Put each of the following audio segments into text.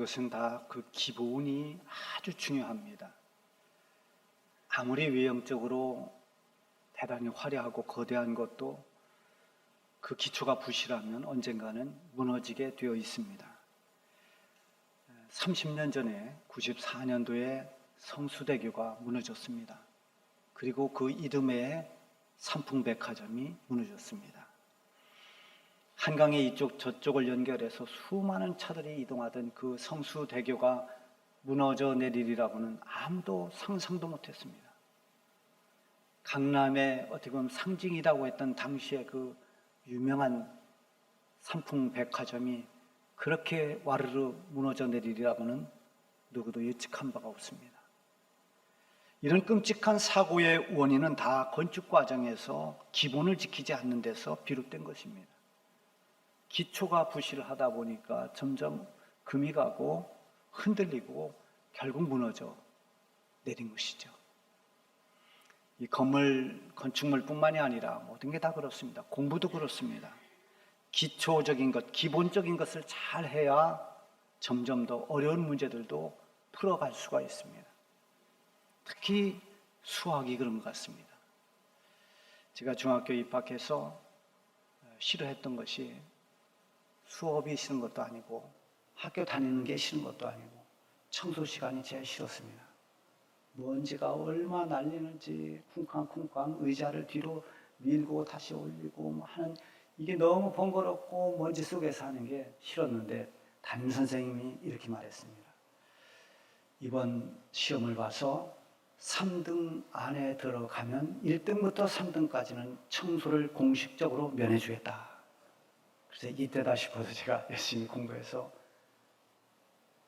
것은 다 그 기본이 아주 중요합니다. 아무리 외형적으로 대단히 화려하고 거대한 것도 그 기초가 부실하면 언젠가는 무너지게 되어 있습니다. 30년 전에 94년도에 성수대교가 무너졌습니다. 그리고 그 이듬해에 삼풍백화점이 무너졌습니다. 한강의 이쪽 저쪽을 연결해서 수많은 차들이 이동하던 그 성수대교가 무너져 내리리라고는 아무도 상상도 못했습니다. 강남의 어떻게 보면 상징이라고 했던 당시의 그 유명한 삼풍백화점이 그렇게 와르르 무너져 내리리라고는 누구도 예측한 바가 없습니다. 이런 끔찍한 사고의 원인은 다 건축 과정에서 기본을 지키지 않는 데서 비롯된 것입니다. 기초가 부실하다 보니까 점점 금이 가고 흔들리고 결국 무너져 내린 것이죠. 이 건물, 건축물뿐만이 아니라 모든 게 다 그렇습니다. 공부도 그렇습니다. 기초적인 것, 기본적인 것을 잘 해야 점점 더 어려운 문제들도 풀어갈 수가 있습니다. 특히 수학이 그런 것 같습니다. 제가 중학교 입학해서 싫어했던 것이 수업이 싫은 것도 아니고 학교 다니는 게 싫은 것도 아니고 청소 시간이 제일 싫었습니다. 먼지가 얼마나 날리는지 쿵쾅쿵쾅 의자를 뒤로 밀고 다시 올리고 하는 이게 너무 번거롭고 먼지 속에서 하는 게 싫었는데 담임 선생님이 이렇게 말했습니다. 이번 시험을 봐서 3등 안에 들어가면 1등부터 3등까지는 청소를 공식적으로 면해주겠다. 그래서 이때다 싶어서 제가 열심히 공부해서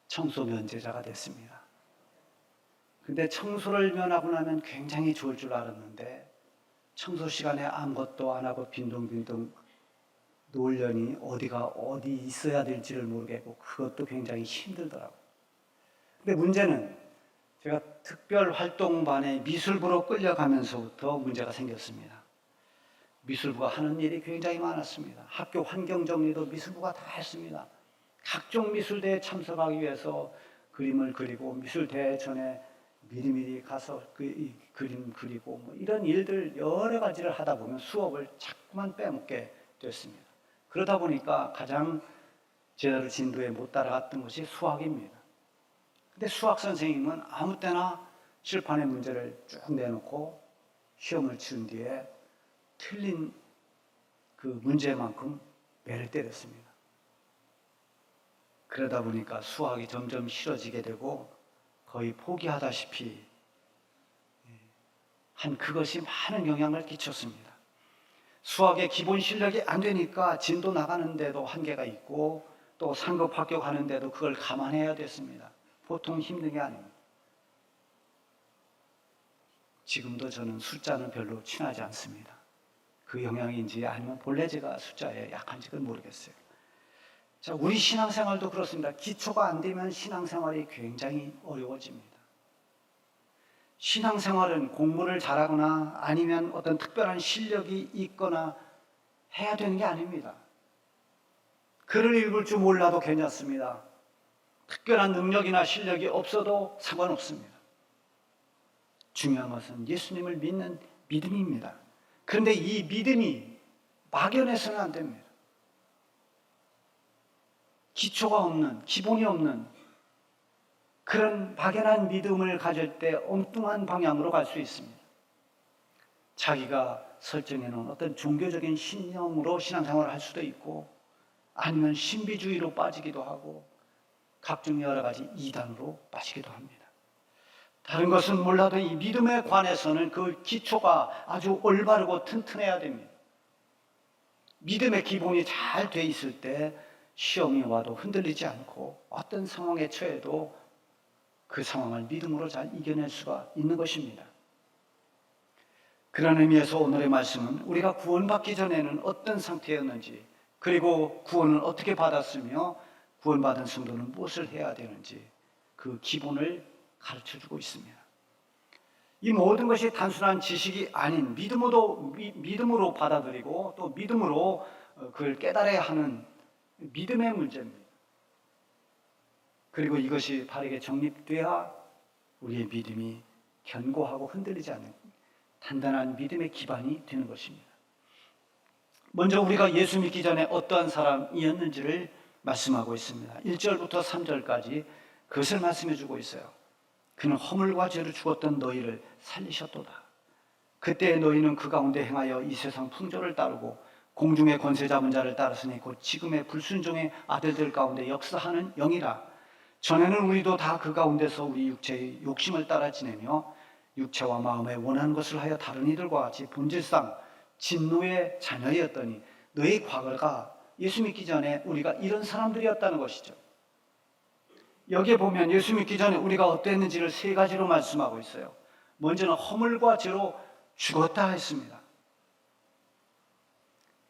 청소 면제자가 됐습니다. 근데 청소를 면하고 나면 굉장히 좋을 줄 알았는데 청소 시간에 아무것도 안 하고 빈둥빈둥 놀려니 어디가 어디 있어야 될지를 모르겠고 그것도 굉장히 힘들더라고요. 근데 문제는 제가 특별활동반에 미술부로 끌려가면서부터 문제가 생겼습니다. 미술부가 하는 일이 굉장히 많았습니다. 학교 환경정리도 미술부가 다 했습니다. 각종 미술대회에 참석하기 위해서 그림을 그리고 미술대회 전에 미리미리 가서 그림 그리고 뭐 이런 일들 여러 가지를 하다 보면 수업을 자꾸만 빼먹게 됐습니다. 그러다 보니까 가장 제대로 진도에 못 따라갔던 것이 수학입니다. 근데 수학 선생님은 아무 때나 칠판에 문제를 쭉 내놓고 시험을 치른 뒤에 틀린 그 문제만큼 매를 때렸습니다. 그러다 보니까 수학이 점점 싫어지게 되고 거의 포기하다시피 한 그것이 많은 영향을 끼쳤습니다. 수학의 기본 실력이 안 되니까 진도 나가는데도 한계가 있고 또 상급 학교 가는데도 그걸 감안해야 됐습니다. 보통 힘든 게 아닙니다. 지금도 저는 숫자는 별로 친하지 않습니다. 그 영향인지 아니면 본래 제가 숫자에 약한지는 모르겠어요. 자, 우리 신앙생활도 그렇습니다. 기초가 안 되면 신앙생활이 굉장히 어려워집니다. 신앙생활은 공부를 잘하거나 아니면 어떤 특별한 실력이 있거나 해야 되는 게 아닙니다. 글을 읽을 줄 몰라도 괜찮습니다. 특별한 능력이나 실력이 없어도 상관없습니다. 중요한 것은 예수님을 믿는 믿음입니다. 그런데 이 믿음이 막연해서는 안 됩니다. 기초가 없는, 기본이 없는 그런 막연한 믿음을 가질 때 엉뚱한 방향으로 갈 수 있습니다. 자기가 설정해 놓은 어떤 종교적인 신념으로 신앙생활을 할 수도 있고 아니면 신비주의로 빠지기도 하고 각종 여러 가지 이단으로 빠지기도 합니다. 다른 것은 몰라도 이 믿음에 관해서는 그 기초가 아주 올바르고 튼튼해야 됩니다. 믿음의 기본이 잘 돼 있을 때 시험이 와도 흔들리지 않고 어떤 상황에 처해도 그 상황을 믿음으로 잘 이겨낼 수가 있는 것입니다. 그런 의미에서 오늘의 말씀은 우리가 구원받기 전에는 어떤 상태였는지 그리고 구원을 어떻게 받았으며 구원받은 성도는 무엇을 해야 되는지 그 기본을 가르쳐주고 있습니다. 이 모든 것이 단순한 지식이 아닌 믿음으로 받아들이고 또 믿음으로 그걸 깨달아야 하는 믿음의 문제입니다. 그리고 이것이 바르게 정립돼야 우리의 믿음이 견고하고 흔들리지 않는 단단한 믿음의 기반이 되는 것입니다. 먼저 우리가 예수 믿기 전에 어떠한 사람이었는지를 말씀하고 있습니다. 1절부터 3절까지 그것을 말씀해 주고 있어요. 그는 허물과 죄로 죽었던 너희를 살리셨도다. 그때 너희는 그 가운데 행하여 이 세상 풍조를 따르고 공중의 권세 잡은 자를 따랐으니 곧 지금의 불순종의 아들들 가운데 역사하는 영이라. 전에는 우리도 다 그 가운데서 우리 육체의 욕심을 따라 지내며 육체와 마음에 원하는 것을 하여 다른 이들과 같이 본질상 진노의 자녀였더니 너희 과거가 예수 믿기 전에 우리가 이런 사람들이었다는 것이죠. 여기에 보면 예수 믿기 전에 우리가 어땠는지를 세 가지로 말씀하고 있어요. 먼저는 허물과 죄로 죽었다 했습니다.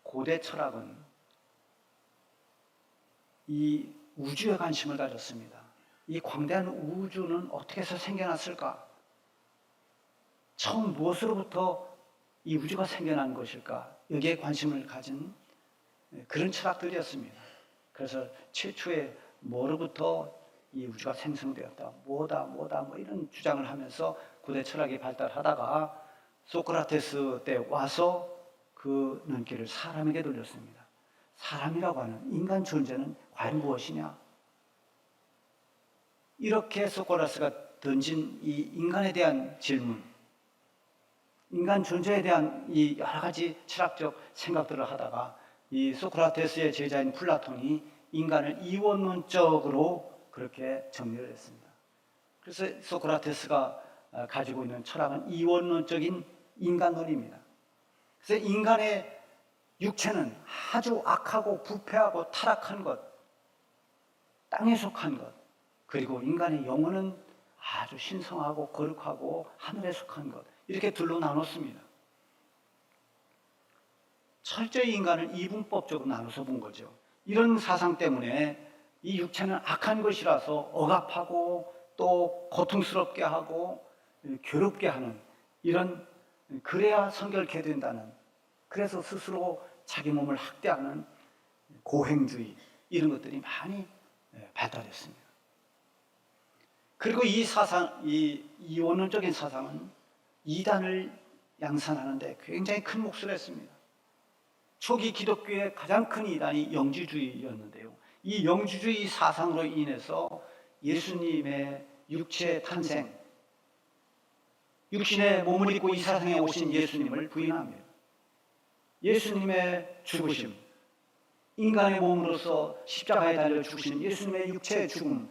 고대 철학은 이 우주에 관심을 가졌습니다. 이 광대한 우주는 어떻게 해서 생겨났을까? 처음 무엇으로부터 이 우주가 생겨난 것일까? 여기에 관심을 가진 그런 철학들이었습니다. 그래서 최초에 뭐로부터 이 우주가 생성되었다, 뭐다 뭐 이런 주장을 하면서 고대 철학이 발달하다가 소크라테스 때 와서 그 눈길을 사람에게 돌렸습니다. 사람이라고 하는 인간 존재는 과연 무엇이냐? 이렇게 소크라테스가 던진 이 인간에 대한 질문, 인간 존재에 대한 이 여러 가지 철학적 생각들을 하다가 이 소크라테스의 제자인 플라톤이 인간을 이원론적으로 그렇게 정리를 했습니다. 그래서 소크라테스가 가지고 있는 철학은 이원론적인 인간론입니다. 그래서 인간의 육체는 아주 악하고 부패하고 타락한 것, 땅에 속한 것, 그리고 인간의 영혼은 아주 신성하고 거룩하고 하늘에 속한 것, 이렇게 둘로 나눴습니다. 철저히 인간을 이분법적으로 나눠서 본 거죠. 이런 사상 때문에 이 육체는 악한 것이라서 억압하고 또 고통스럽게 하고 괴롭게 하는, 이런, 그래야 성결케 된다는, 그래서 스스로 자기 몸을 학대하는 고행주의, 이런 것들이 많이 발달했습니다. 그리고 이 사상, 이 이원론적인 사상은 이단을 양산하는데 굉장히 큰 몫을 했습니다. 초기 기독교의 가장 큰 이단이 영주주의였는데요. 이 영주주의 사상으로 인해서 예수님의 육체 탄생, 육신의 몸을 입고 이 세상에 오신 예수님을 부인합니다. 예수님의 죽으심, 인간의 몸으로서 십자가에 달려 죽으신 예수님의 육체의 죽음,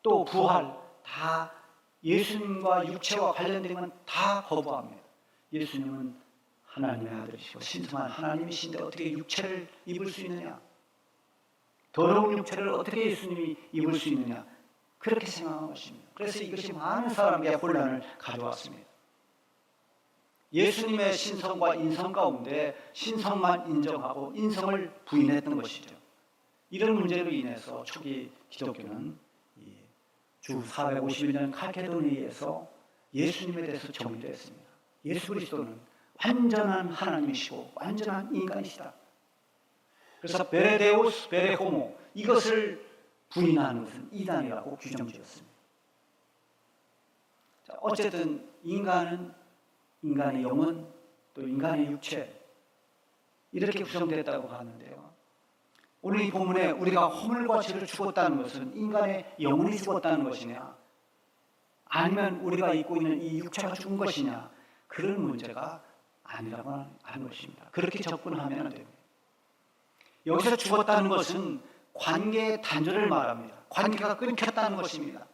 또 부활, 다 예수님과 육체와 관련된 건 다 거부합니다. 예수님은 하나님의 아들이시고 신성한 하나님이신데 어떻게 육체를 입을 수 있느냐? 더러운 육체를 어떻게 예수님이 입을 수 있느냐? 그렇게 생각한 것입니다. 그래서 이것이 많은 사람에게 혼란을 가져왔습니다. 예수님의 신성과 인성 가운데 신성만 인정하고 인성을 부인했던 것이죠. 이런 문제로 인해서 초기 기독교는 주 451년 칼케도니에서 예수님에 대해서 정죄했습니다. 예수 그리스도는 완전한 하나님이시고 완전한 인간이시다. 그래서 베레데우스 베레호모, 이것을 부인하는 것은 이단이라고 규정지었습니다. 어쨌든 인간은, 인간의 영혼, 또 인간의 육체, 이렇게 구성됐다고 하는데요. 오늘 이 본문에 우리가 허물과 죄를 죽었다는 것은 인간의 영혼이 죽었다는 것이냐, 아니면 우리가 입고 있는 이 육체가 죽은 것이냐, 그런 문제가 아니라고 하는 것입니다. 그렇게 접근하면 안 됩니다. 여기서 죽었다는 것은 관계의 단절을 말합니다. 관계가 끊겼다는 것입니다.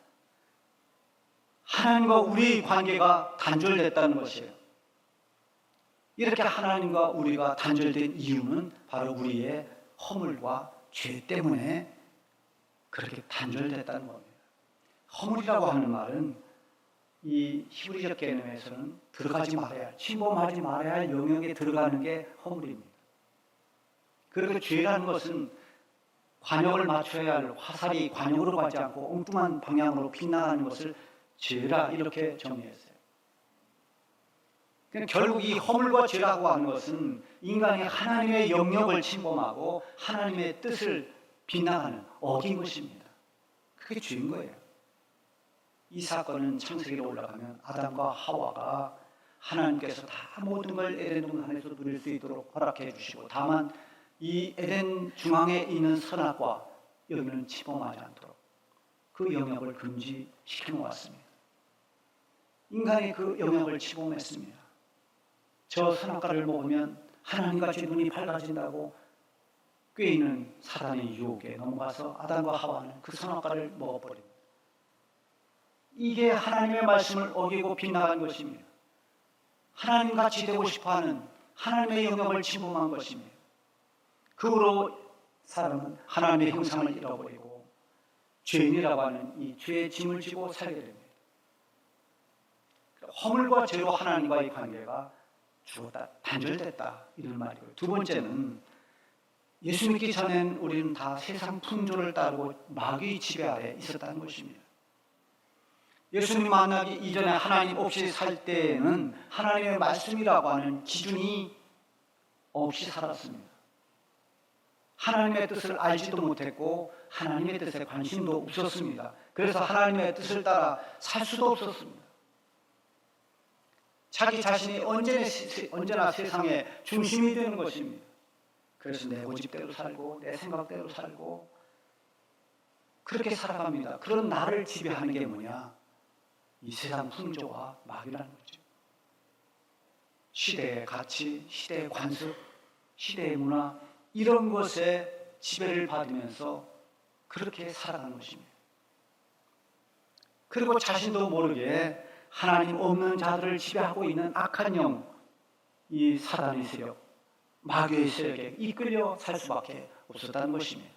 하나님과 우리의 관계가 단절됐다는 것이에요. 이렇게 하나님과 우리가 단절된 이유는 바로 우리의 허물과 죄 때문에 그렇게 단절됐다는 겁니다. 허물이라고 하는 말은 이 히브리적 개념에서는 들어가지 말아야 할, 침범하지 말아야 할 영역에 들어가는 게 허물입니다. 그리고 죄라는 것은 관역을 맞춰야 할 화살이 관역으로 가지 않고 엉뚱한 방향으로 빗나가는 것을 죄라 이렇게 정의했어요. 그러니까 결국 이 허물과 죄라고 하는 것은 인간이 하나님의 영역을 침범하고 하나님의 뜻을 빗나가는, 어긴 것입니다. 그게 죄인 거예요. 이 사건은 창세기로 올라가면 아담과 하와가 하나님께서 다 모든 걸 에덴 동산에서 누릴 수 있도록 허락해 주시고, 다만 이 에덴 중앙에 있는 선악과 여기는 침범하지 않도록 그 영역을 금지시켜 놓았습니다. 인간이 그 영역을 침범했습니다. 저 선악과를 먹으면 하나님같이 눈이 밝아진다고 꾀이는 사단의 유혹에 넘어가서 아담과 하와는 그 선악과를 먹어버립니다. 이게 하나님의 말씀을 어기고 빗나간 것입니다. 하나님같이 되고 싶어하는 하나님의 영역을 침범한 것입니다. 그 후로 사람은 하나님의 형상을 잃어버리고 죄인이라고 하는 이 죄의 짐을 지고 살게 됩니다. 허물과 죄로 하나님과의 관계가 죽었다, 단절됐다, 이런 말이고요. 두 번째는 예수 믿기 전엔 우리는 다 세상 풍조를 따르고 마귀의 지배 아래 있었다는 것입니다. 예수님 만나기 이전에 하나님 없이 살 때에는 하나님의 말씀이라고 하는 기준이 없이 살았습니다. 하나님의 뜻을 알지도 못했고 하나님의 뜻에 관심도 없었습니다. 그래서 하나님의 뜻을 따라 살 수도 없었습니다. 자기 자신이 언제나 세상의 중심이 되는 것입니다. 그래서 내 고집대로 살고 내 생각대로 살고 그렇게 살아갑니다. 그런 나를 지배하는 게 뭐냐? 이 세상 풍조와 마귀라는 거죠. 시대의 가치, 시대의 관습, 시대의 문화, 이런 것에 지배를 받으면서 그렇게 살아가는 것입니다. 그리고 자신도 모르게 하나님 없는 자들을 지배하고 있는 악한 영, 이 사단의 세력, 마귀의 세력에 이끌려 살 수밖에 없었다는 것입니다.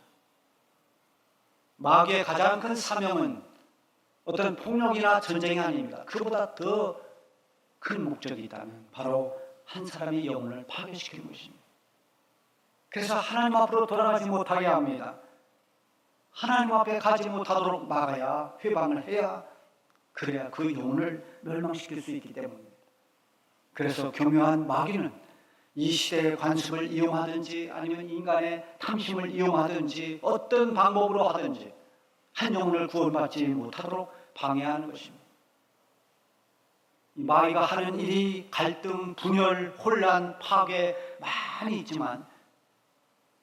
마귀의 가장 큰 사명은 어떤 폭력이나 전쟁이 아닙니다. 그보다 더 큰 목적이 있다면 바로 한 사람의 영혼을 파괴시키는 것입니다. 그래서 하나님 앞으로 돌아가지 못하게 합니다. 하나님 앞에 가지 못하도록 막아야, 회방을 해야, 그래야 그 영혼을 멸망시킬 수 있기 때문입니다. 그래서 교묘한 마귀는 이 시대의 관습을 이용하든지 아니면 인간의 탐심을 이용하든지 어떤 방법으로 하든지 한 영혼을 구원받지 못하도록 방해하는 것입니다. 이 마귀가 하는 일이 갈등, 분열, 혼란, 파괴 많이 있지만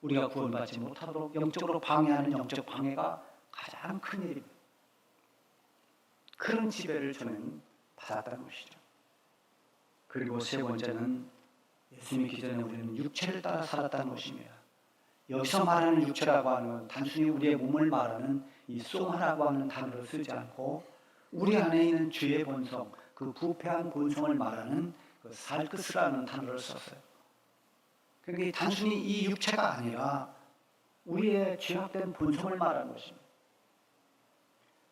우리가 구원받지 못하도록 영적으로 방해하는 영적 방해가 가장 큰 일입니다. 그런 지배를 저는 받았다는 것이죠. 그리고 세 번째는 예수 믿기 전에 우리는 육체를 따라 살았다는 것입니다. 여기서 말하는 육체라고 하는 건 단순히 우리의 몸을 말하는 이 소마라고 하는 단어를 쓰지 않고 우리 안에 있는 죄의 본성, 그 부패한 본성을 말하는 그 살크스라는 단어를 썼어요. 그러니까 단순히 이 육체가 아니라 우리의 죄악된 본성을 말하는 것입니다.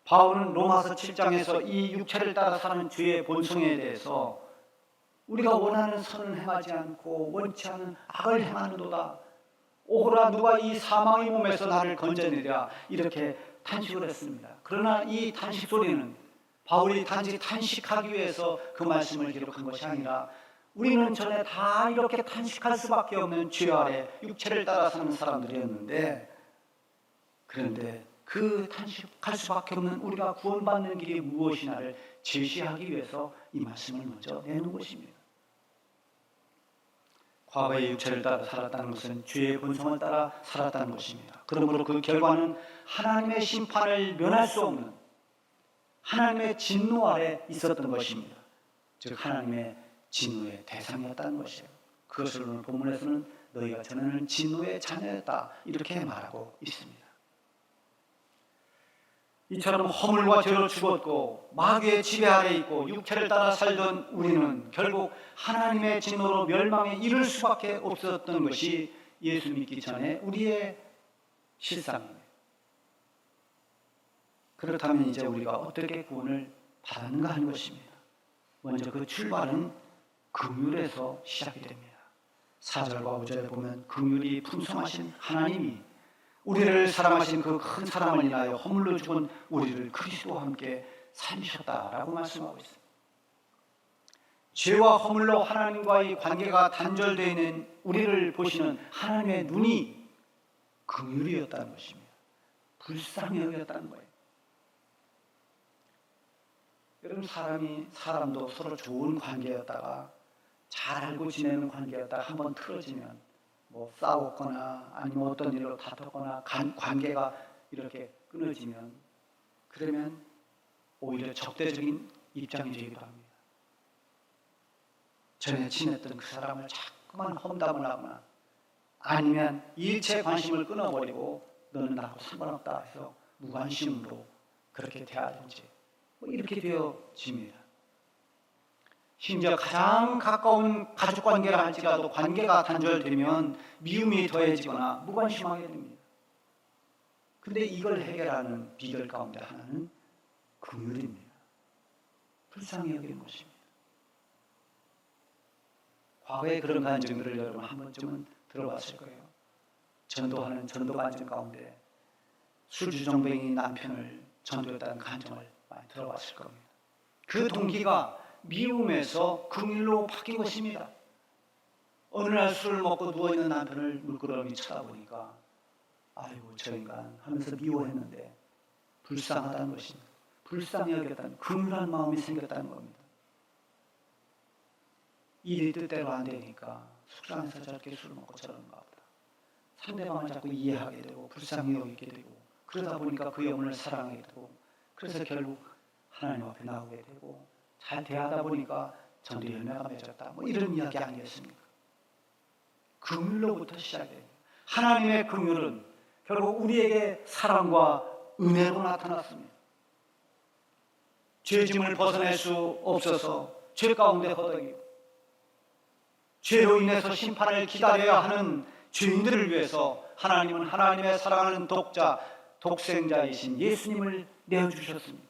바울은 로마서 7장에서 이 육체를 따라 사는 죄의 본성에 대해서 우리가 원하는 선을 행하지 않고 원치 않은 악을 행하는도다. 오호라 누가 이 사망의 몸에서 나를 건져내랴, 이렇게 탄식을 했습니다. 그러나 이 탄식 소리는 바울이 단지 탄식하기 위해서 그 말씀을 기록한 것이 아니라 우리는 전에 다 이렇게 탄식할 수밖에 없는 죄 아래 육체를 따라 사는 사람들이었는데, 그런데 그 탄식할 수밖에 없는 우리가 구원받는 길이 무엇이냐를 제시하기 위해서 이 말씀을 먼저 내놓은 것입니다. 과거의 육체를 따라 살았다는 것은 죄의 본성을 따라 살았다는 것입니다. 그러므로 그 결과는 하나님의 심판을 면할 수 없는 하나님의 진노 아래 있었던 것입니다. 즉 하나님의 진노의 대상이었다는 것이에요. 그것을 오늘 본문에서는 너희가 전에는 진노의 자녀였다, 이렇게 말하고 있습니다. 이처럼 허물과 죄로 죽었고 마귀의 지배 아래 있고 육체를 따라 살던 우리는 결국 하나님의 진노로 멸망에 이를 수밖에 없었던 것이 예수 믿기 전에 우리의 실상입니다. 그렇다면 이제 우리가 어떻게 구원을 받았는가 하는 것입니다. 먼저 그 출발은 긍휼에서 시작이 됩니다. 4절과 5절에 보면 긍휼이 풍성하신 하나님이 우리를 사랑하신 그 큰 사랑을 인하여 허물로 죽은 우리를 그리스도와 함께 살리셨다라고 말씀하고 있습니다. 죄와 허물로 하나님과의 관계가 단절되어 있는 우리를 보시는 하나님의 눈이 긍휼이었다는 것입니다. 불쌍히 여겼다는 거예요. 여러분, 사람도 서로 좋은 관계였다가 잘 알고 지내는 관계였다가 한번 틀어지면 뭐 싸웠거나 아니면 어떤 일로 다퉜거나 관계가 이렇게 끊어지면 그러면 오히려 적대적인 입장이 되기도 합니다. 전에 지냈던 그 사람을 자꾸만 험담을 하거나 아니면 일체 관심을 끊어버리고 너는 나하고 상관없다 해서 무관심으로 그렇게 대하든지 뭐 이렇게 되어집니다. 심지어 가장 가까운 가족관계라 할지라도 관계가 단절되면 미움이 더해지거나 무관심하게 됩니다. 근데 이걸 해결하는 비결 가운데 하나는 긍휼입니다. 불쌍히 여기는 것입니다. 과거에 그런 간증들을 여러분 한 번쯤은 들어봤을 거예요. 전도하는 전도 간증 가운데 술주정뱅이 남편을 전도했다는 간증을 많이 들어봤을 겁니다. 그 동기가 미움에서 긍휼로 바뀐 것입니다. 어느 날 술을 먹고 누워있는 남편을 물끄러미 쳐다보니까 아이고 저 인간 하면서 미워했는데 불쌍하다는 것입니다. 불쌍히 여겼다는 긍휼한 마음이 생겼다는 겁니다. 일이 뜻대로 안 되니까 속상해서 저렇게 술을 먹고 저러는가 보다. 상대방을 자꾸 이해하게 되고 불쌍히 여기게 되고 그러다 보니까 그 영혼을 사랑하게 되고 그래서 결국 하나님 앞에 나오게 되고 잘 대하다 보니까 전도 열매가 맺었다. 뭐 이런 이야기 아니겠습니까? 긍휼로부터 시작해요. 하나님의 긍휼은 결국 우리에게 사랑과 은혜로 나타났습니다. 죄짐을 벗어낼 수 없어서 죄 가운데 허덕이고 죄로 인해서 심판을 기다려야 하는 죄인들을 위해서 하나님은 하나님의 사랑하는 독자, 독생자이신 예수님을 내어주셨습니다.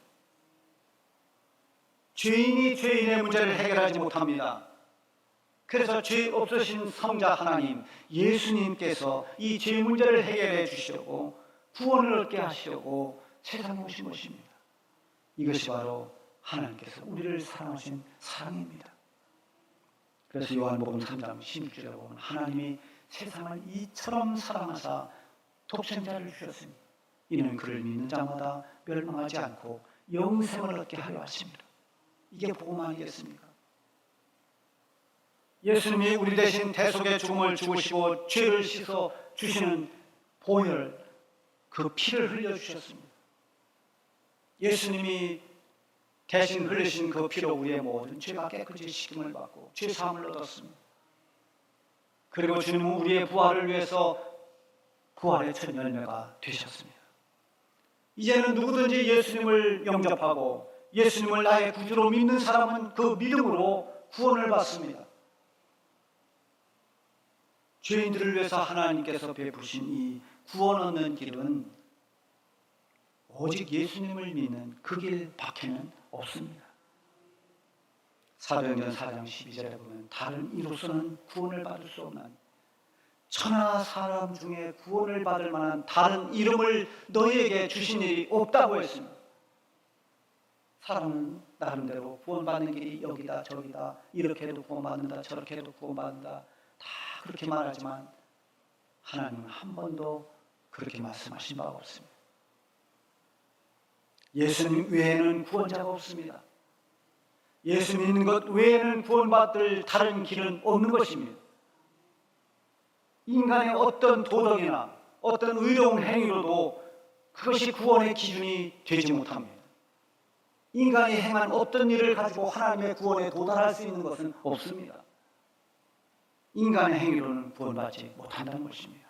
죄인이 죄인의 문제를 해결하지 못합니다. 그래서 죄 없으신 성자 하나님 예수님께서 이 죄 문제를 해결해 주시려고 구원을 얻게 하시려고 세상에 오신 것입니다. 이것이 바로 하나님께서 우리를 사랑하신 사랑입니다. 그래서 요한복음 3장 16절에 보면 하나님이 세상을 이처럼 사랑하사 독생자를 주셨습니다. 이는 그를 믿는 자마다 멸망하지 않고 영생을 얻게 하려 하십니다. 이게 복음 아니겠습니까? 예수님이 우리 대신 대속의 죽음을 죽으시고 죄를 씻어 주시는 보혈, 그 피를 흘려주셨습니다. 예수님이 대신 흘리신 그 피로 우리의 모든 죄가 깨끗이 씻김을 받고 죄 사함을 얻었습니다. 그리고 주님은 우리의 부활을 위해서 부활의 첫 열매가 되셨습니다. 이제는 누구든지 예수님을 영접하고 예수님을 나의 구주로 믿는 사람은 그 믿음으로 구원을 받습니다. 죄인들을 위해서 하나님께서 베푸신 이 구원 얻는 길은 오직 예수님을 믿는 그 길 밖에는 없습니다. 사도행전 4장 12절에 보면 다른 이로서는 구원을 받을 수 없는 천하 사람 중에 구원을 받을 만한 다른 이름을 너희에게 주신 일이 없다고 했습니다. 사람은 나름대로 구원받는 길이 여기다 저기다 이렇게 해도 구원받는다 저렇게 해도 구원받는다 다 그렇게 말하지만 하나님은 한 번도 그렇게 말씀하신 바가 없습니다. 예수님 외에는 구원자가 없습니다. 예수 믿는 것 외에는 구원받을 다른 길은 없는 것입니다. 인간의 어떤 도덕이나 어떤 의로운 행위로도 그것이 구원의 기준이 되지 못합니다. 인간이 행한 어떤 일을 가지고 하나님의 구원에 도달할 수 있는 것은 없습니다. 인간의 행위로는 구원받지 못한다는 것입니다.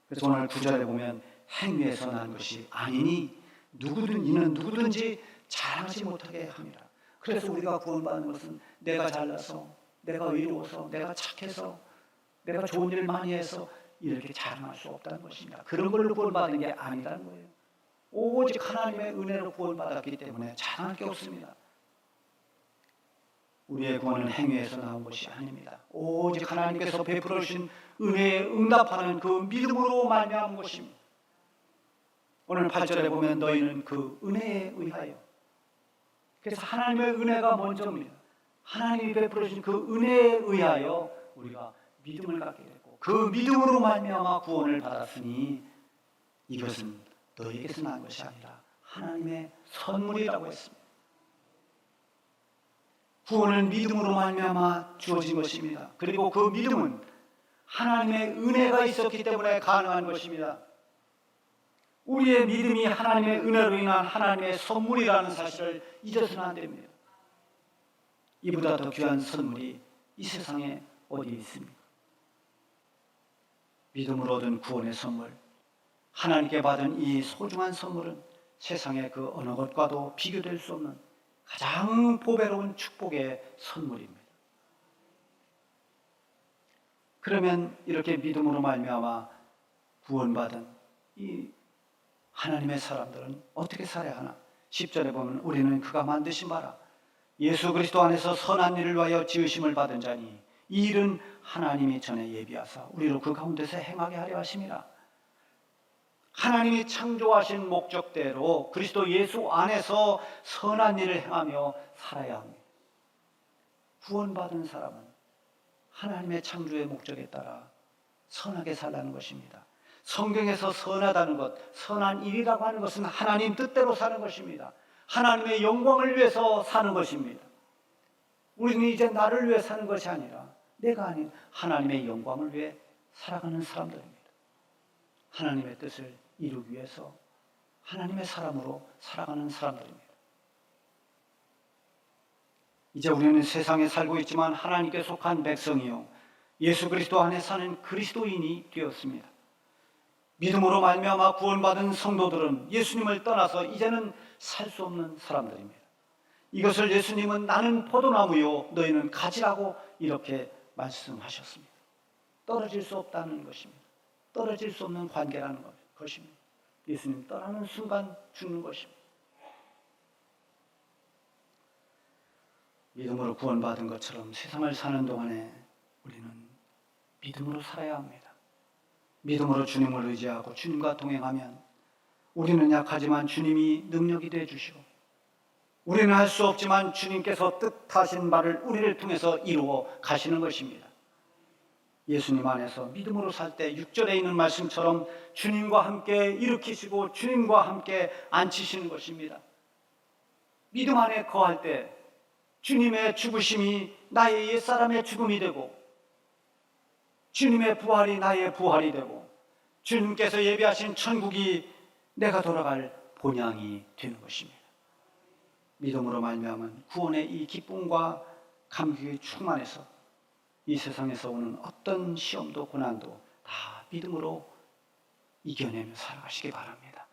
그래서 오늘 9절에 보면 행위에서 난 것이 아니니 이는 누구든지 자랑하지 못하게 합니다. 그래서 우리가 구원받는 것은 내가 잘나서, 내가 의로워서, 내가 착해서, 내가 좋은 일 많이 해서 이렇게 자랑할 수 없다는 것입니다. 그런 걸로 구원받는 게 아니라는 거예요. 오직 하나님의 은혜로 구원받았기 때문에 자랑할 게 없습니다. 우리의 구원은 행위에서 나온 것이 아닙니다. 오직 하나님께서 베풀어 주신 은혜에 응답하는 그 믿음으로 말미암은 것입니다. 오늘 8절에 보면 너희는 그 은혜에 의하여, 그래서 하나님의 은혜가 먼저입니다. 하나님이 베풀어 주신 그 은혜에 의하여 우리가 믿음을 갖게 되고 그 믿음으로 말미암아 구원을 받았으니 이것은 너희에게서 난 것이 아니라 하나님의 선물이라고 했습니다. 구원은 믿음으로 말미암아 주어진 것입니다. 그리고 그 믿음은 하나님의 은혜가 있었기 때문에 가능한 것입니다. 우리의 믿음이 하나님의 은혜로 인한 하나님의 선물이라는 사실을 잊어서는 안 됩니다. 이보다 더 귀한 선물이 이 세상에 어디 있습니까? 믿음으로 얻은 구원의 선물, 하나님께 받은 이 소중한 선물은 세상의 그 어느 것과도 비교될 수 없는 가장 보배로운 축복의 선물입니다. 그러면 이렇게 믿음으로 말미암아 구원받은 이 하나님의 사람들은 어떻게 살아야 하나? 10절에 보면 우리는 그가 만드신 바라 예수 그리스도 안에서 선한 일을 위하여 지으심을 받은 자니 이 일은 하나님이 전에 예비하사 우리로 그 가운데서 행하게 하려 하심이라. 하나님이 창조하신 목적대로 그리스도 예수 안에서 선한 일을 행하며 살아야 합니다. 구원받은 사람은 하나님의 창조의 목적에 따라 선하게 살라는 것입니다. 성경에서 선하다는 것, 선한 일이라고 하는 것은 하나님 뜻대로 사는 것입니다. 하나님의 영광을 위해서 사는 것입니다. 우리는 이제 나를 위해 사는 것이 아니라 내가 아닌 하나님의 영광을 위해 살아가는 사람들입니다. 하나님의 뜻을 이루기 위해서 하나님의 사람으로 살아가는 사람들입니다. 이제 우리는 세상에 살고 있지만 하나님께 속한 백성이요 예수 그리스도 안에 사는 그리스도인이 되었습니다. 믿음으로 말미암아 구원받은 성도들은 예수님을 떠나서 이제는 살 수 없는 사람들입니다. 이것을 예수님은 나는 포도나무요 너희는 가지라고 이렇게 말씀하셨습니다. 떨어질 수 없다는 것입니다. 떨어질 수 없는 관계라는 것입니다. 예수님 떠나는 순간 죽는 것입니다. 믿음으로 구원받은 것처럼 세상을 사는 동안에 우리는 믿음으로 살아야 합니다. 믿음으로 주님을 의지하고 주님과 동행하면 우리는 약하지만 주님이 능력이 되어 주시고 우리는 할 수 없지만 주님께서 뜻하신 바를 우리를 통해서 이루어 가시는 것입니다. 예수님 안에서 믿음으로 살 때 6절에 있는 말씀처럼 주님과 함께 일으키시고 주님과 함께 앉히시는 것입니다. 믿음 안에 거할 때 주님의 죽으심이 나의 옛사람의 죽음이 되고 주님의 부활이 나의 부활이 되고 주님께서 예비하신 천국이 내가 돌아갈 본향이 되는 것입니다. 믿음으로 말미암은 구원의 이 기쁨과 감격이 충만해서 이 세상에서 오는 어떤 시험도 고난도 다 믿음으로 이겨내며 살아가시기 바랍니다.